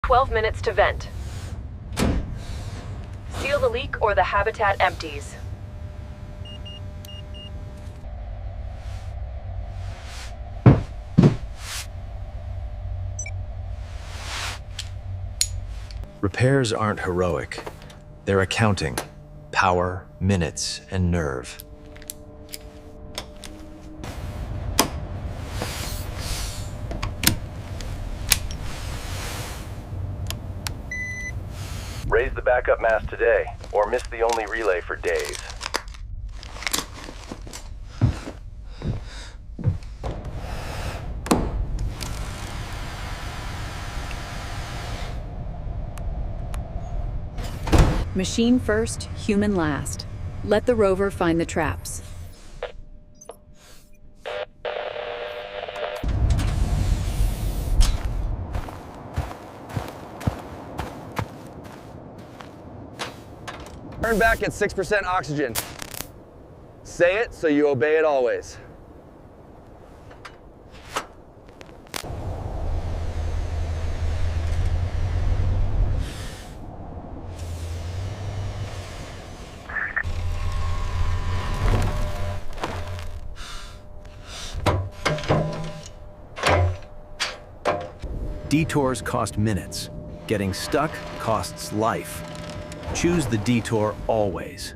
12 minutes to vent. Seal the leak or the habitat empties. Repairs aren't heroic. They're accounting. Power, minutes, and nerve. Raise the backup mast today, or miss the only relay for days. Machine first, human last. Let the rover find the traps. Turn back at 6% oxygen. Say it so you obey it always. Detours cost minutes. Getting stuck costs life. Choose the detour always.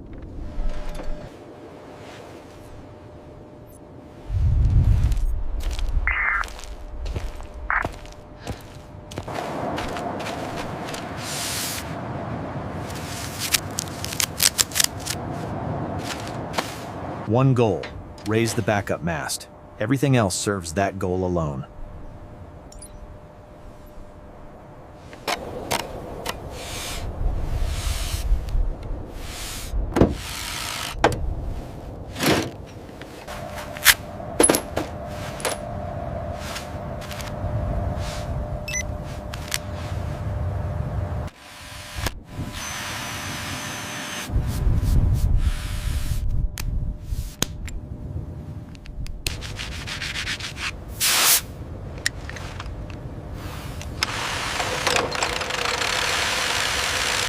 One goal, raise the backup mast. Everything else serves that goal alone.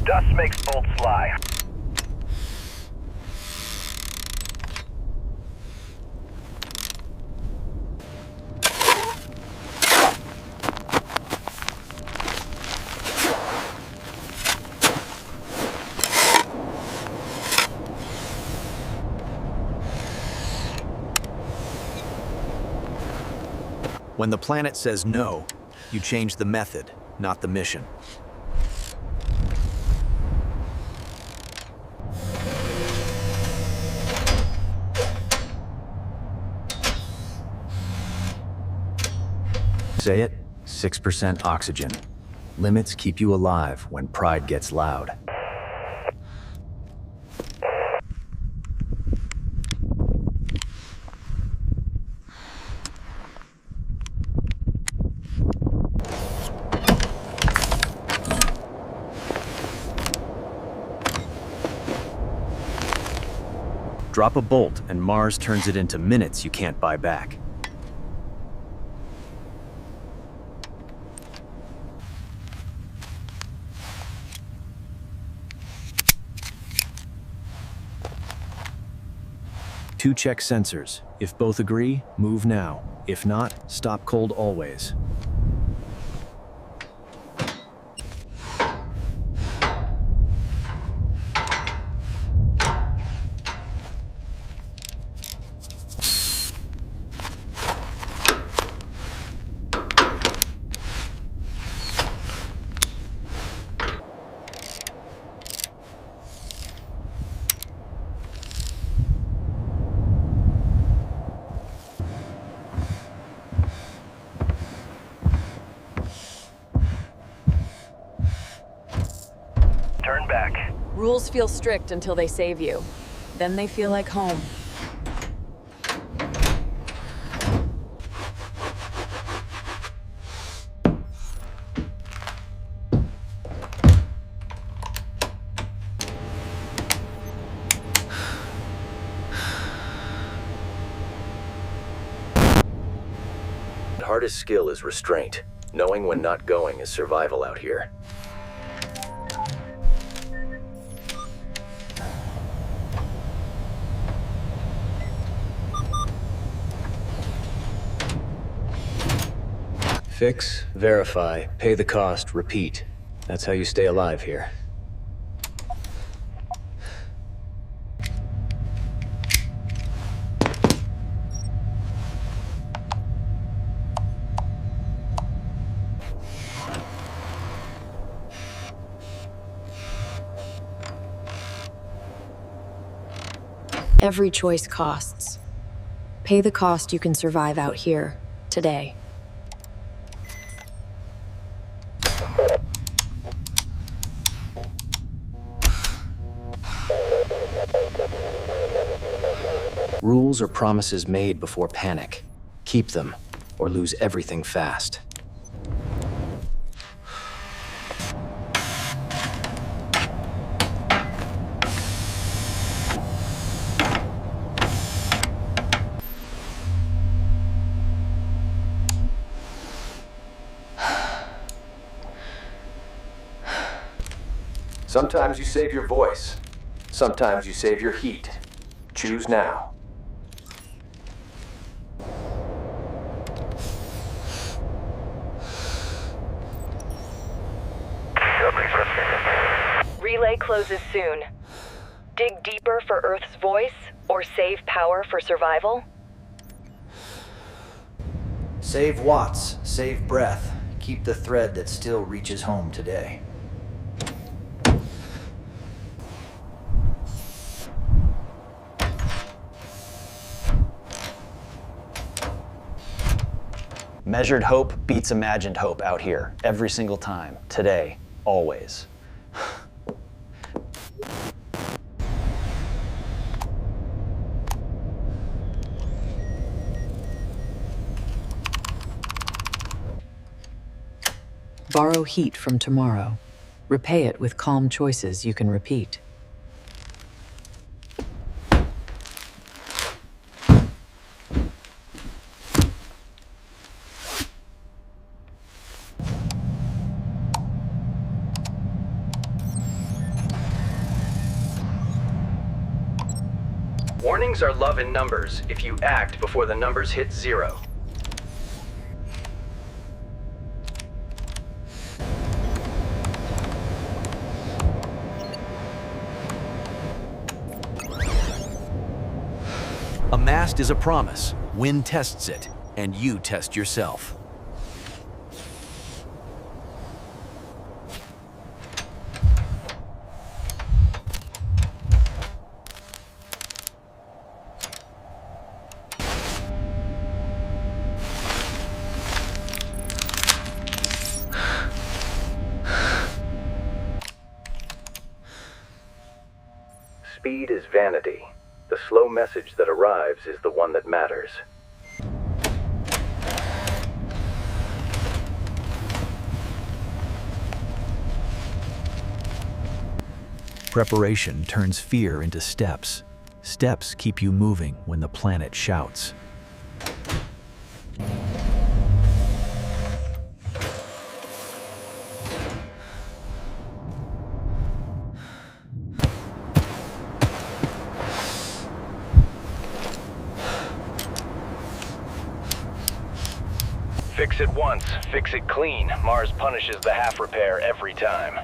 Dust makes bolts fly. When the planet says no, you change the method, not the mission. Say it, 6% oxygen. Limits keep you alive when pride gets loud. Drop a bolt and Mars turns it into minutes you can't buy back. Two check sensors. If both agree, move now. If not, stop cold always. Turn back. Rules feel strict until they save you. Then they feel like home. The hardest skill is restraint. Knowing when not going is survival out here. Fix, verify, pay the cost, repeat. That's how you stay alive here. Every choice costs. Pay the cost you can survive out here, today. Rules are promises made before panic. Keep them, or lose everything fast. Sometimes you save your voice. Sometimes you save your heat. Choose now. Relay closes soon. Dig deeper for Earth's voice, or save power for survival? Save watts, save breath. Keep the thread that still reaches home today. Measured hope beats imagined hope out here, every single time, today, always. Borrow heat from tomorrow. Repay it with calm choices you can repeat. Warnings are love in numbers if you act before the numbers hit 0. A mast is a promise. Wind tests it, and you test yourself. Speed is vanity. The slow message that arrives is the one that matters. Preparation turns fear into steps. Steps keep you moving when the planet shouts. Fix it once, fix it clean. Mars punishes the half repair every time.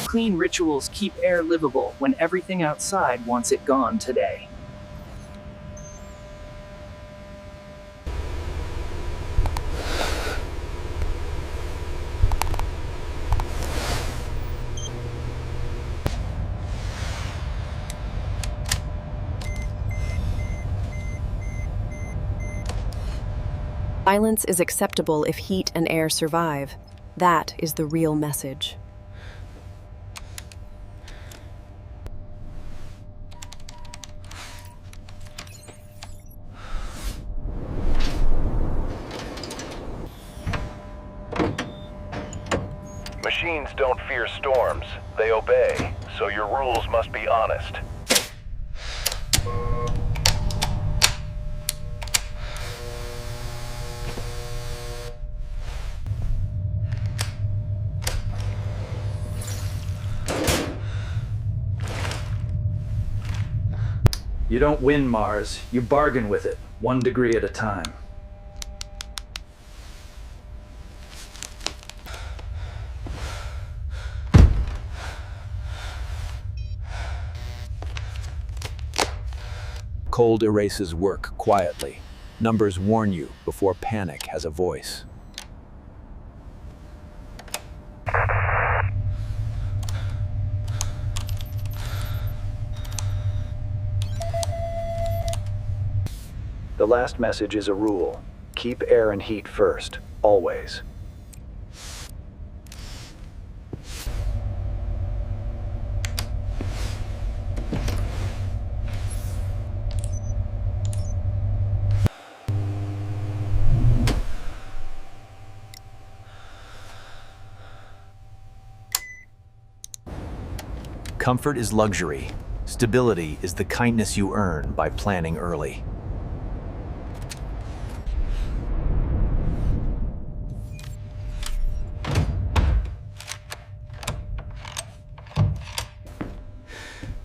Clean rituals keep air livable when everything outside wants it gone today. Silence is acceptable if heat and air survive. That is the real message. Machines don't fear storms, they obey, so your rules must be honest. You don't win, Mars. You bargain with it, 1 degree at a time. Cold erases work quietly. Numbers warn you before panic has a voice. The last message is a rule. Keep air and heat first, always. Comfort is luxury. Stability is the kindness you earn by planning early.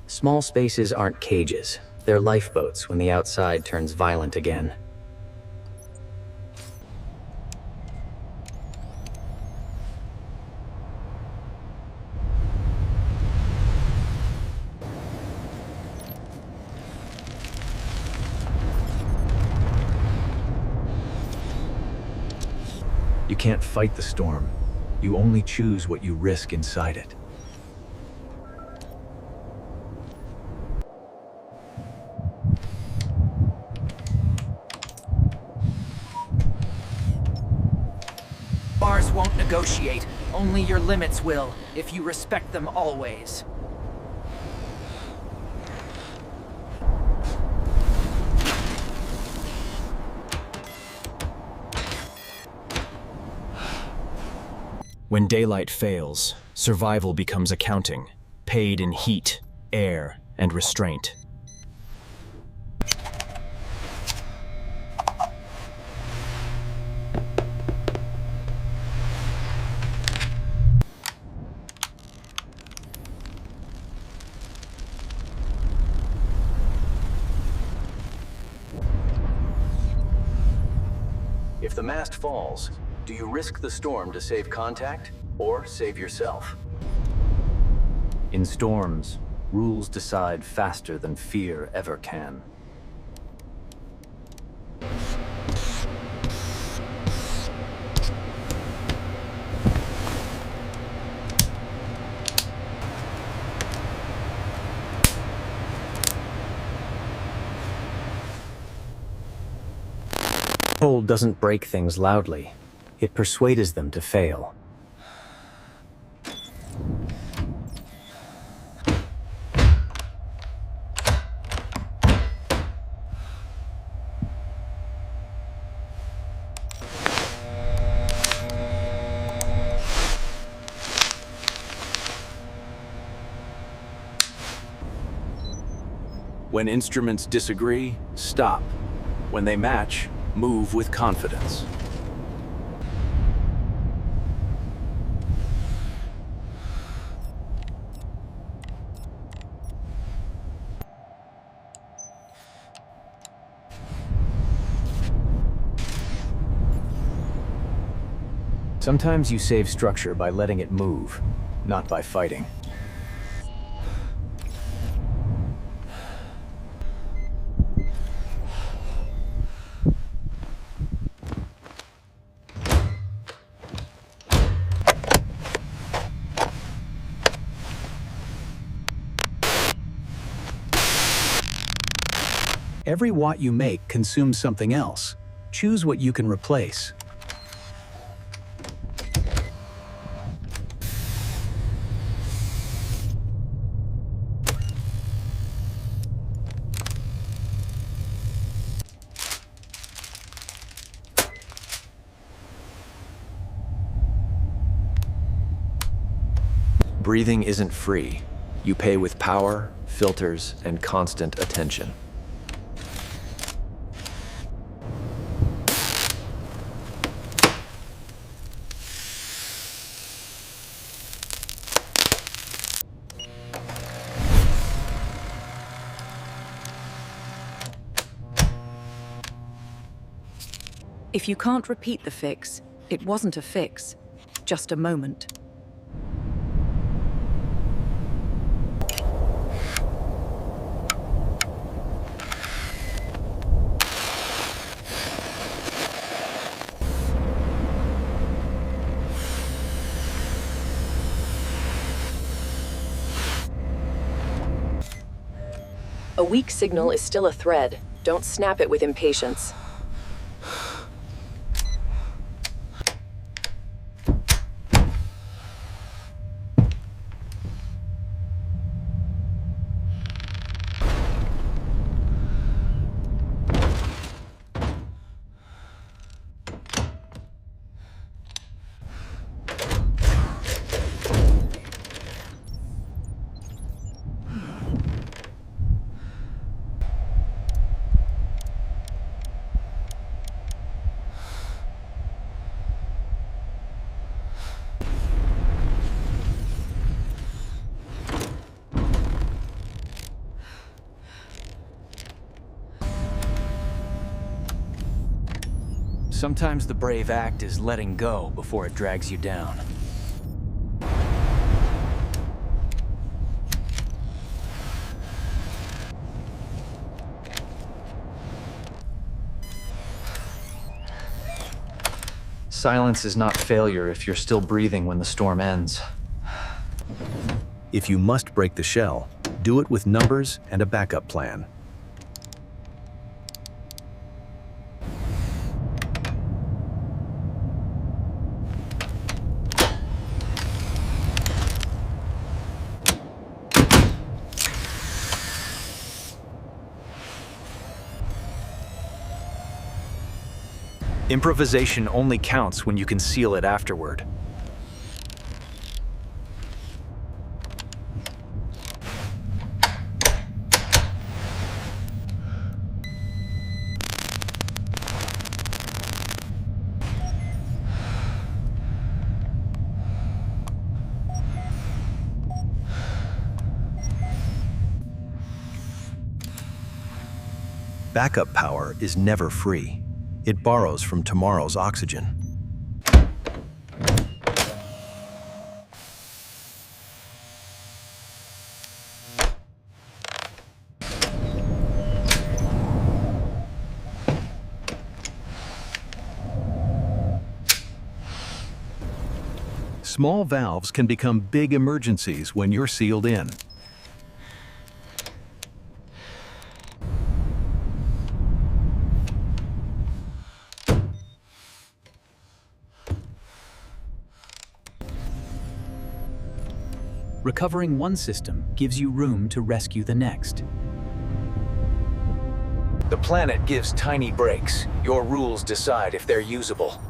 Small spaces aren't cages. They're lifeboats when the outside turns violent again. You can't fight the storm. You only choose what you risk inside it. Mars won't negotiate. Only your limits will, if you respect them always. When daylight fails, survival becomes accounting, paid in heat, air, and restraint. If the mast falls, do you risk the storm to save contact or save yourself? In storms, rules decide faster than fear ever can. Cold doesn't break things loudly. It persuades them to fail. When instruments disagree, stop. When they match, move with confidence. Sometimes you save structure by letting it move, not by fighting. Every watt you make consumes something else. Choose what you can replace. Breathing isn't free. You pay with power, filters, and constant attention. If you can't repeat the fix, it wasn't a fix, just a moment. A weak signal is still a thread. Don't snap it with impatience. Sometimes the brave act is letting go before it drags you down. Silence is not failure if you're still breathing when the storm ends. If you must break the shell, do it with numbers and a backup plan. Improvisation only counts when you can seal it afterward. Backup power is never free. It borrows from tomorrow's oxygen. Small valves can become big emergencies when you're sealed in. Recovering one system gives you room to rescue the next. The planet gives tiny breaks. Your rules decide if they're usable.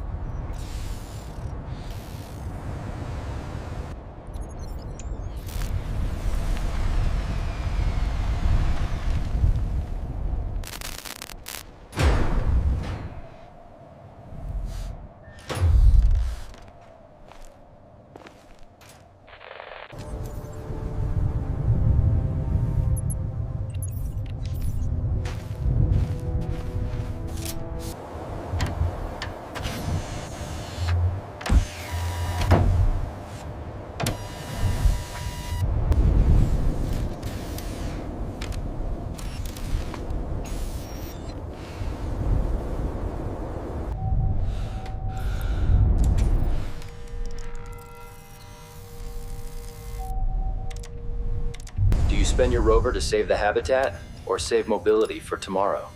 Do you spend your rover to save the habitat, or save mobility for tomorrow?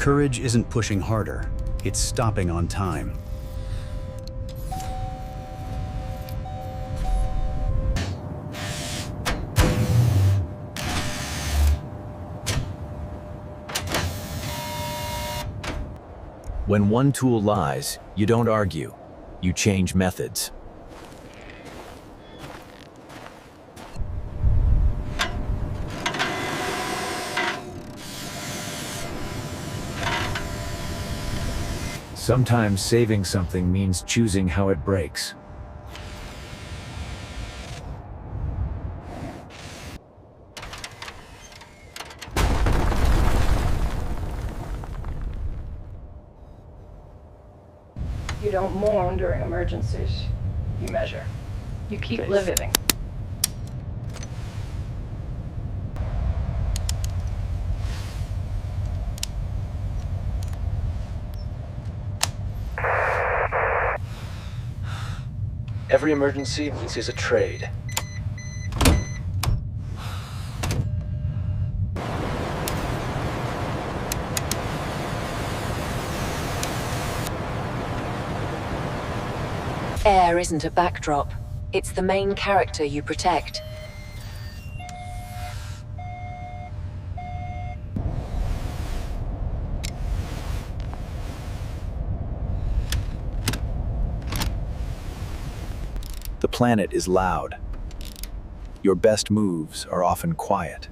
Courage isn't pushing harder, it's stopping on time. When one tool lies, you don't argue. You change methods. Sometimes saving something means choosing how it breaks. You don't mourn during emergencies. You measure. You keep living. Every emergency is a trade. Air isn't a backdrop. It's the main character you protect. The planet is loud. Your best moves are often quiet.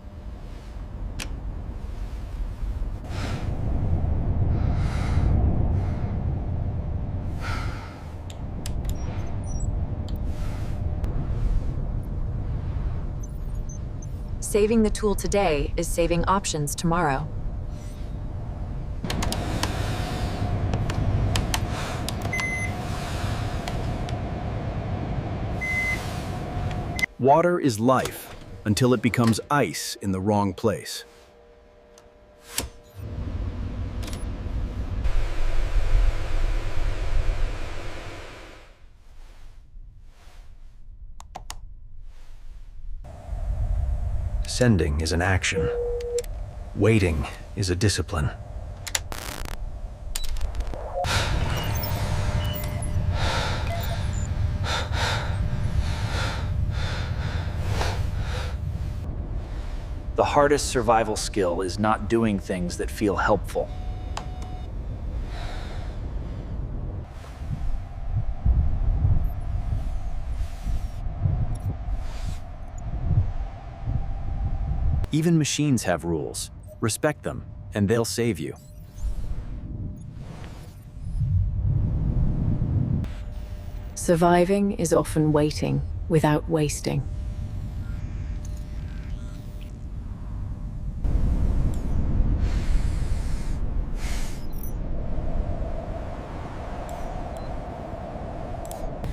Saving the tool today is saving options tomorrow. Water is life until it becomes ice in the wrong place. Sending is an action. Waiting is a discipline. The hardest survival skill is not doing things that feel helpful. Even machines have rules. Respect them, and they'll save you. Surviving is often waiting without wasting.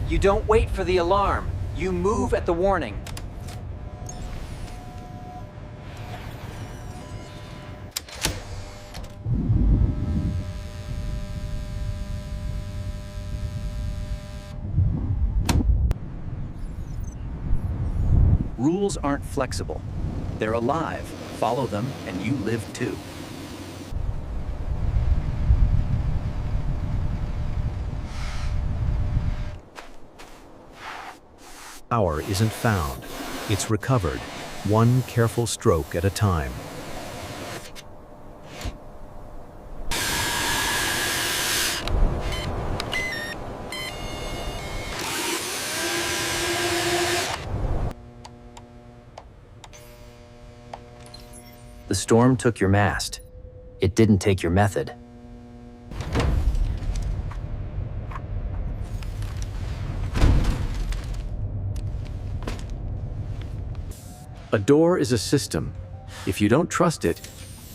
You don't wait for the alarm. You move at the warning. Rules aren't flexible. They're alive. Follow them, and you live too. Power isn't found. It's recovered, one careful stroke at a time. The storm took your mast. It didn't take your method. A door is a system. If you don't trust it,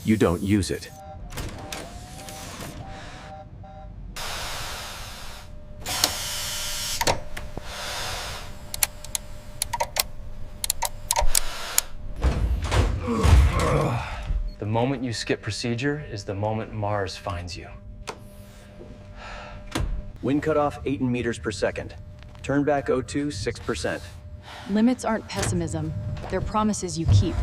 you don't use it. The moment you skip procedure is the moment Mars finds you. Wind cutoff 8 meters per second. Turn back O2 6%. Limits aren't pessimism. They're promises you keep.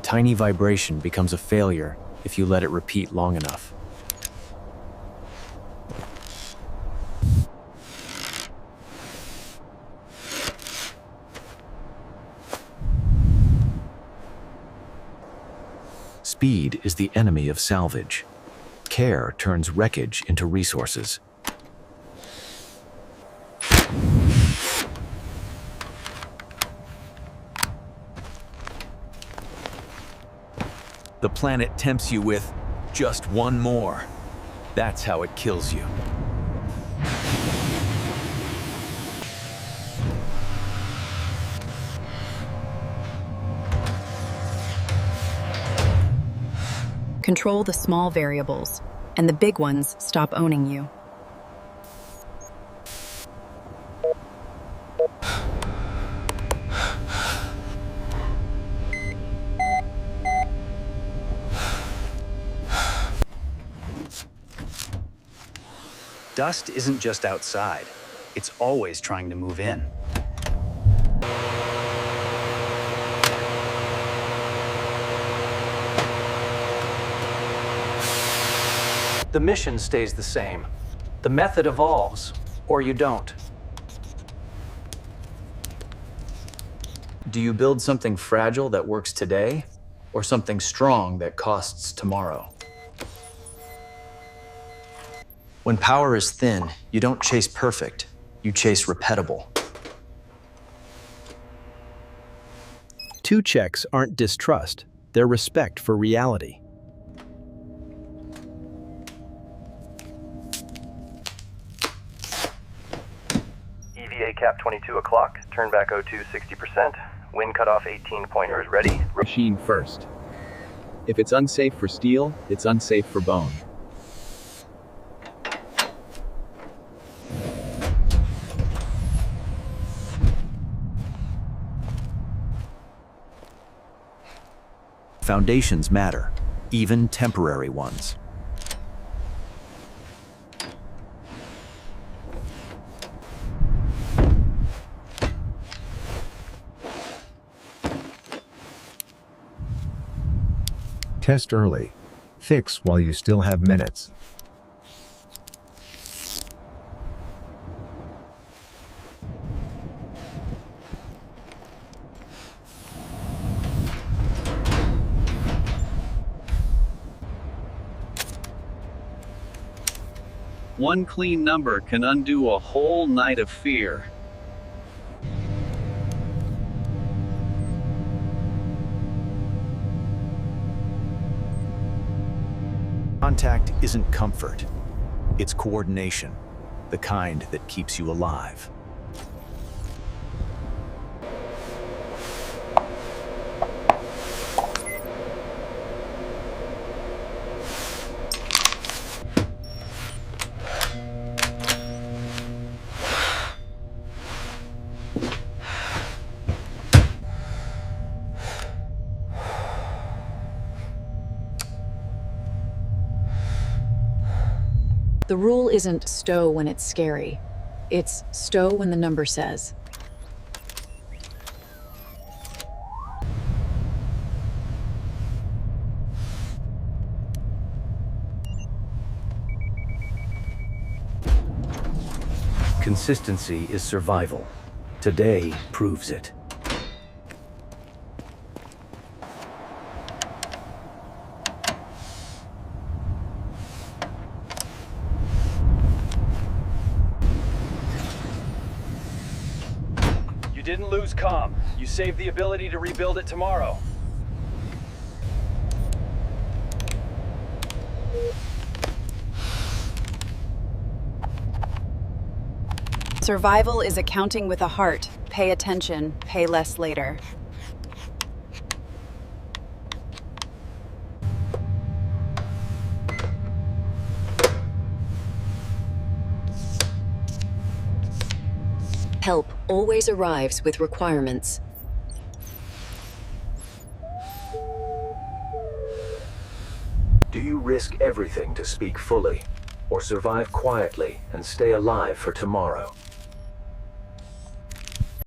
tiny vibration becomes a failure if you let it repeat long enough. Speed is the enemy of salvage. Care turns wreckage into resources. The planet tempts you with just one more. That's how it kills you. Control the small variables, and the big ones stop owning you. Dust isn't just outside. It's always trying to move in. The mission stays the same. The method evolves, or you don't. Do you build something fragile that works today, or something strong that costs tomorrow? When power is thin, you don't chase perfect, you chase repetible. Two checks aren't distrust, they're respect for reality. EVA cap 22 o'clock, turn back O2 60%, wind cutoff 18 pointers ready. Machine first. If it's unsafe for steel, it's unsafe for bone. Foundations matter, even temporary ones. Test early. Fix while you still have minutes. One clean number can undo a whole night of fear. Contact isn't comfort. It's coordination, the kind that keeps you alive. The rule isn't stow when it's scary. It's stow when the number says. Consistency is survival. Today proves it. You didn't lose comm. You saved the ability to rebuild it tomorrow. Survival is accounting with a heart. Pay attention, pay less later. Help always arrives with requirements. Do you risk everything to speak fully, or survive quietly and stay alive for tomorrow?